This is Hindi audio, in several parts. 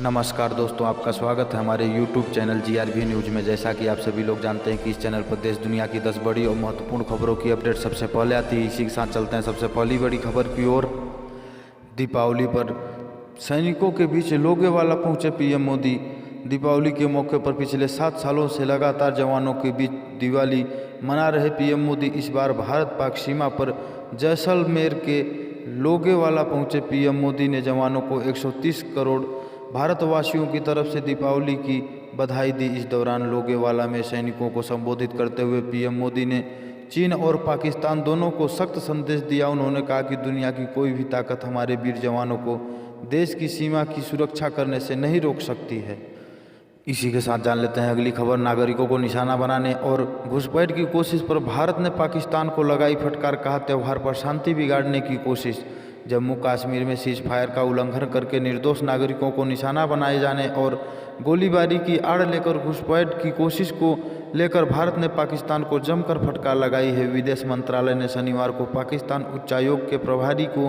नमस्कार दोस्तों, आपका स्वागत है हमारे YouTube चैनल GRV न्यूज़ में। जैसा कि आप सभी लोग जानते हैं कि इस चैनल पर देश दुनिया की 10 बड़ी और महत्वपूर्ण खबरों की अपडेट सबसे पहले आती है। इसी के साथ चलते हैं सबसे पहली बड़ी खबर की ओर। दीपावली पर सैनिकों के बीच लोगेवाला पहुंचे पीएम मोदी। दीपावली के मौके पर पिछले 7 सालों से लगातार जवानों के बीच दिवाली मना रहे पीएम मोदी इस बार भारत पाक सीमा पर जैसलमेर के लोगेवाला पहुंचे। पीएम मोदी ने जवानों को 130 करोड़ भारतवासियों की तरफ से दीपावली की बधाई दी। इस दौरान लोगेवाला में सैनिकों को संबोधित करते हुए पीएम मोदी ने चीन और पाकिस्तान दोनों को सख्त संदेश दिया। उन्होंने कहा कि दुनिया की कोई भी ताकत हमारे वीर जवानों को देश की सीमा की सुरक्षा करने से नहीं रोक सकती है। इसी के साथ जान लेते हैं अगली खबर। नागरिकों को निशाना बनाने और घुसपैठ की कोशिश पर भारत ने पाकिस्तान को लगाई फटकार। कहा, त्यौहार पर शांति बिगाड़ने की कोशिश। जम्मू कश्मीर में सीज फायर का उल्लंघन करके निर्दोष नागरिकों को निशाना बनाए जाने और गोलीबारी की आड़ लेकर घुसपैठ की कोशिश को लेकर भारत ने पाकिस्तान को जमकर फटकार लगाई है। विदेश मंत्रालय ने शनिवार को पाकिस्तान उच्चायोग के प्रभारी को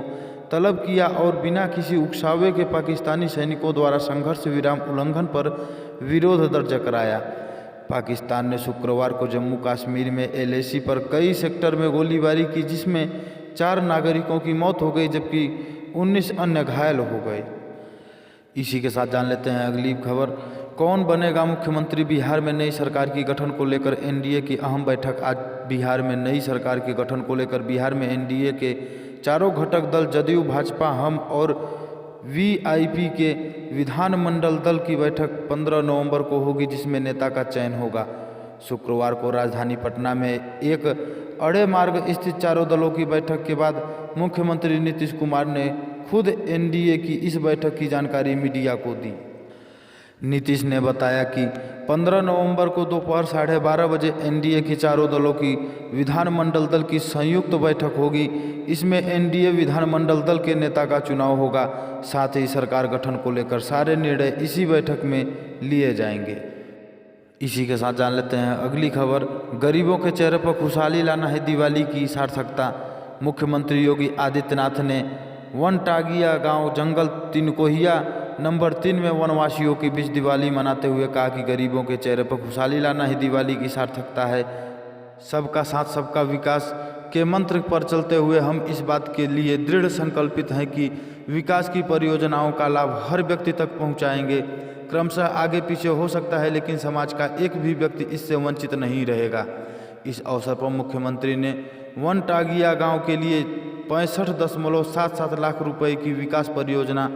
तलब किया और बिना किसी उकसावे के पाकिस्तानी सैनिकों द्वारा संघर्ष विराम उल्लंघन पर विरोध दर्ज कराया। पाकिस्तान ने शुक्रवार को जम्मू कश्मीर में LAC पर कई सेक्टर में गोलीबारी की, जिसमें 4 नागरिकों की मौत हो गई जबकि 19 अन्य घायल हो गए। इसी के साथ जान लेते हैं अगली खबर। कौन बनेगा मुख्यमंत्री? बिहार में नई सरकार की गठन को लेकर NDA की अहम बैठक आज। बिहार में नई सरकार के गठन को लेकर बिहार में NDA के चारों घटक दल जदयू, भाजपा, हम और VIP के विधानमंडल दल की बैठक 15 नवंबर को होगी, जिसमें नेता का चयन होगा। शुक्रवार को राजधानी पटना में एक अड़े मार्ग स्थित चारों दलों की बैठक के बाद मुख्यमंत्री नीतीश कुमार ने खुद NDA की इस बैठक की जानकारी मीडिया को दी। नीतीश ने बताया कि 15 नवंबर को दोपहर 12:30 बजे NDA के चारों दलों की विधानमंडल दल की संयुक्त बैठक होगी। इसमें NDA विधानमंडल दल के नेता का चुनाव होगा। साथ ही सरकार गठन को लेकर सारे निर्णय इसी बैठक में लिए जाएंगे। इसी के साथ जान लेते हैं अगली खबर। गरीबों के चेहरे पर खुशहाली लाना है दिवाली की सार्थकता। मुख्यमंत्री योगी आदित्यनाथ ने वनटागिया गांव जंगल तिनकोहिया नंबर 3 में वनवासियों के बीच दिवाली मनाते हुए कहा कि गरीबों के चेहरे पर खुशहाली लाना ही दिवाली की सार्थकता है। सबका साथ सबका विकास के मंत्र पर चलते हुए हम इस बात के लिए दृढ़ संकल्पित हैं कि विकास की परियोजनाओं का लाभ हर व्यक्ति तक पहुंचाएंगे। क्रमशः आगे पीछे हो सकता है, लेकिन समाज का एक भी व्यक्ति इससे वंचित नहीं रहेगा। इस अवसर पर मुख्यमंत्री ने वनटागिया गांव के लिए 65.77 लाख रुपए की विकास परियोजना,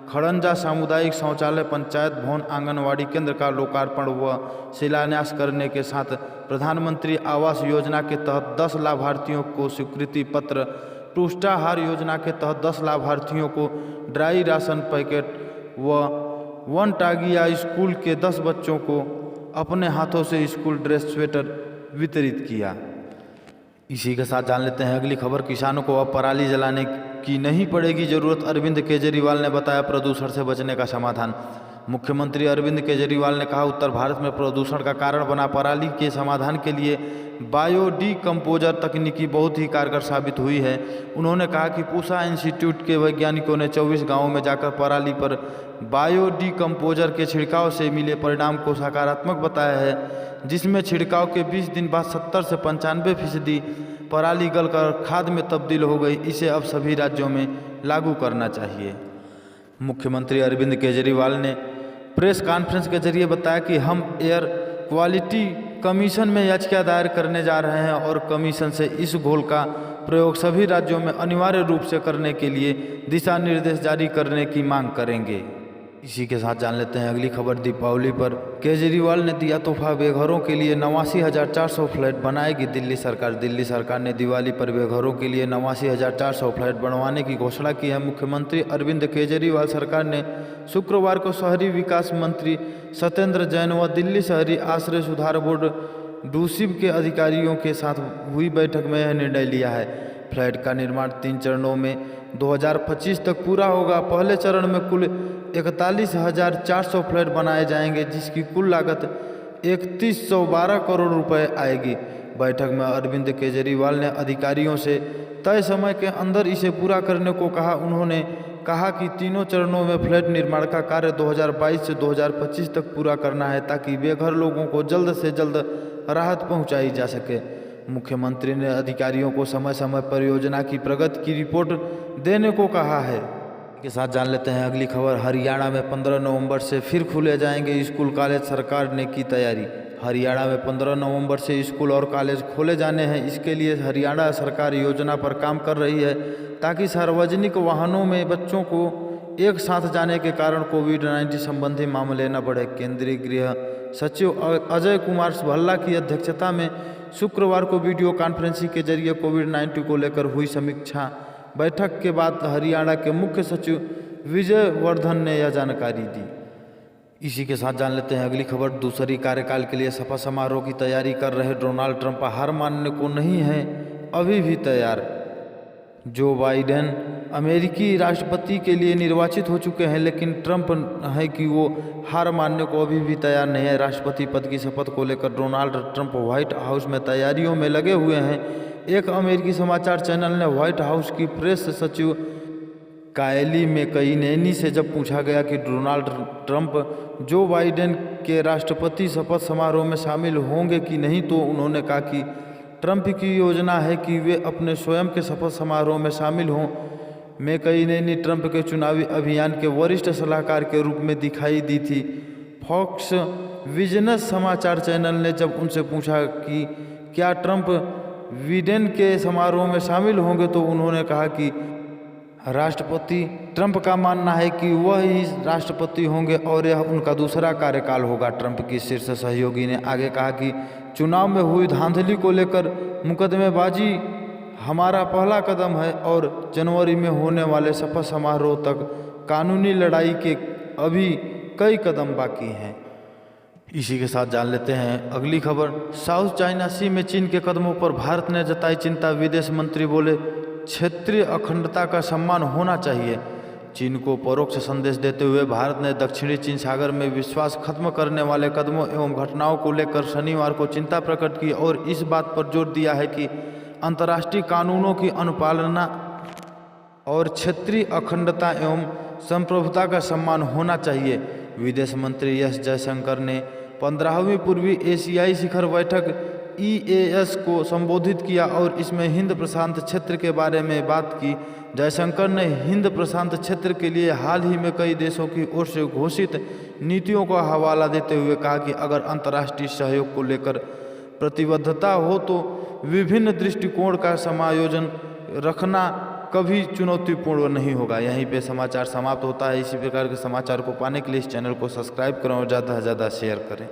खड़ंजा सामुदायिक शौचालय, पंचायत भवन, आंगनवाड़ी केंद्र का लोकार्पण व शिलान्यास करने के साथ प्रधानमंत्री आवास योजना के तहत 10 लाभार्थियों को स्वीकृति पत्र, पुष्टाहार योजना के तहत 10 लाभार्थियों को ड्राई राशन पैकेट व वनटागिया स्कूल के 10 बच्चों को अपने हाथों से स्कूल ड्रेस स्वेटर वितरित किया। इसी के साथ जान लेते हैं अगली खबर। किसानों को अब पराली जलाने की नहीं पड़ेगी जरूरत। अरविंद केजरीवाल ने बताया प्रदूषण से बचने का समाधान। मुख्यमंत्री अरविंद केजरीवाल ने कहा, उत्तर भारत में प्रदूषण का कारण बना पराली के समाधान के लिए बायोडिकम्पोजर तकनीकी बहुत ही कारगर साबित हुई है। उन्होंने कहा कि पूसा इंस्टीट्यूट के वैज्ञानिकों ने 24 गाँवों में जाकर पराली पर बायोडिकम्पोजर के छिड़काव से मिले परिणाम को सकारात्मक बताया है, जिसमें छिड़काव के 20 दिन बाद 70 से 95% पराली गलकर खाद में तब्दील हो गई। इसे अब सभी राज्यों में लागू करना चाहिए। मुख्यमंत्री अरविंद केजरीवाल ने प्रेस कॉन्फ्रेंस के जरिए बताया कि हम एयर क्वालिटी कमीशन में याचिका दायर करने जा रहे हैं और कमीशन से इस घोल का प्रयोग सभी राज्यों में अनिवार्य रूप से करने के लिए दिशा निर्देश जारी करने की मांग करेंगे। इसी के साथ जान लेते हैं अगली खबर। दीपावली पर केजरीवाल ने दिया तोहफा, बेघरों के लिए 89,400 फ्लैट बनाएगी दिल्ली सरकार। दिल्ली सरकार ने दिवाली पर बेघरों के लिए 89,400 फ्लैट बनवाने की घोषणा की है। मुख्यमंत्री अरविंद केजरीवाल सरकार ने शुक्रवार को शहरी विकास मंत्री सत्येंद्र जैन व दिल्ली शहरी आश्रय सुधार बोर्ड डूसिब के अधिकारियों के साथ हुई बैठक में यह निर्णय लिया है। फ्लैट का निर्माण 3 चरणों में 2025 तक पूरा होगा। पहले चरण में कुल 41,400 फ्लैट बनाए जाएंगे, जिसकी कुल लागत 3112 करोड़ रुपए आएगी। बैठक में अरविंद केजरीवाल ने अधिकारियों से तय समय के अंदर इसे पूरा करने को कहा। उन्होंने कहा कि तीनों चरणों में फ्लैट निर्माण का कार्य 2022 से 2025 तक पूरा करना है ताकि बेघर लोगों को जल्द से जल्द राहत पहुंचाई जा सके। मुख्यमंत्री ने अधिकारियों को समय समय पर योजना की प्रगति की रिपोर्ट देने को कहा है। के साथ जान लेते हैं अगली खबर। हरियाणा में 15 नवंबर से फिर खुले जाएंगे स्कूल कॉलेज, सरकार ने की तैयारी। हरियाणा में 15 नवंबर से स्कूल और कॉलेज खोले जाने हैं। इसके लिए हरियाणा सरकार योजना पर काम कर रही है ताकि सार्वजनिक वाहनों में बच्चों को एक साथ जाने के कारण कोविड-19 संबंधी मामले न बढ़े। केंद्रीय गृह सचिव अजय कुमार भल्ला की अध्यक्षता में शुक्रवार को वीडियो कॉन्फ्रेंसिंग के जरिए कोविड-19 को लेकर हुई समीक्षा बैठक के बाद हरियाणा के मुख्य सचिव विजय वर्धन ने यह जानकारी दी। इसी के साथ जान लेते हैं अगली खबर। दूसरी कार्यकाल के लिए शपथ समारोह की तैयारी कर रहे डोनाल्ड ट्रंप हार मानने को नहीं हैं अभी भी तैयार। जो बाइडेन अमेरिकी राष्ट्रपति के लिए निर्वाचित हो चुके हैं, लेकिन ट्रंप है कि वो हार मानने को अभी भी तैयार नहीं है। राष्ट्रपति पद की शपथ को लेकर डोनाल्ड ट्रंप व्हाइट हाउस में तैयारियों में लगे हुए हैं। एक अमेरिकी समाचार चैनल ने व्हाइट हाउस की प्रेस सचिव कायली मैकइनेनी से जब पूछा गया कि डोनाल्ड ट्रंप जो बाइडेन के राष्ट्रपति शपथ समारोह में शामिल होंगे कि नहीं, तो उन्होंने कहा कि ट्रंप की योजना है कि वे अपने स्वयं के शपथ समारोह में शामिल हों। मैकइनेनी ट्रंप के चुनावी अभियान के वरिष्ठ सलाहकार के रूप में दिखाई दी थी। फॉक्स बिजनेस समाचार चैनल ने जब उनसे पूछा कि क्या ट्रंप बाइडेन के समारोह में शामिल होंगे, तो उन्होंने कहा कि राष्ट्रपति ट्रंप का मानना है कि वह ही राष्ट्रपति होंगे और यह उनका दूसरा कार्यकाल होगा। ट्रंप की शीर्ष सहयोगी ने आगे कहा कि चुनाव में हुई धांधली को लेकर मुकदमेबाजी हमारा पहला कदम है और जनवरी में होने वाले शपथ समारोह तक कानूनी लड़ाई के अभी कई कदम बाकी हैं। इसी के साथ जान लेते हैं अगली खबर। साउथ चाइना सी में चीन के कदमों पर भारत ने जताई चिंता। विदेश मंत्री बोले, क्षेत्रीय अखंडता का सम्मान होना चाहिए। चीन को परोक्ष संदेश देते हुए भारत ने दक्षिणी चीन सागर में विश्वास खत्म करने वाले कदमों एवं घटनाओं को लेकर शनिवार को चिंता प्रकट की और इस बात पर जोर दिया है कि अंतर्राष्ट्रीय कानूनों की अनुपालना और क्षेत्रीय अखंडता एवं संप्रभुता का सम्मान होना चाहिए। विदेश मंत्री एस जयशंकर ने 15वीं पूर्वी एशियाई शिखर बैठक EAS को संबोधित किया और इसमें हिंद प्रशांत क्षेत्र के बारे में बात की। जयशंकर ने हिंद प्रशांत क्षेत्र के लिए हाल ही में कई देशों की ओर से घोषित नीतियों का हवाला देते हुए कहा कि अगर अंतर्राष्ट्रीय सहयोग को लेकर प्रतिबद्धता हो तो विभिन्न दृष्टिकोण का समायोजन रखना कभी चुनौतीपूर्ण नहीं होगा। यहीं पे समाचार समाप्त होता है। इसी प्रकार के समाचार को पाने के लिए इस चैनल को सब्सक्राइब करें और ज़्यादा से ज़्यादा शेयर करें।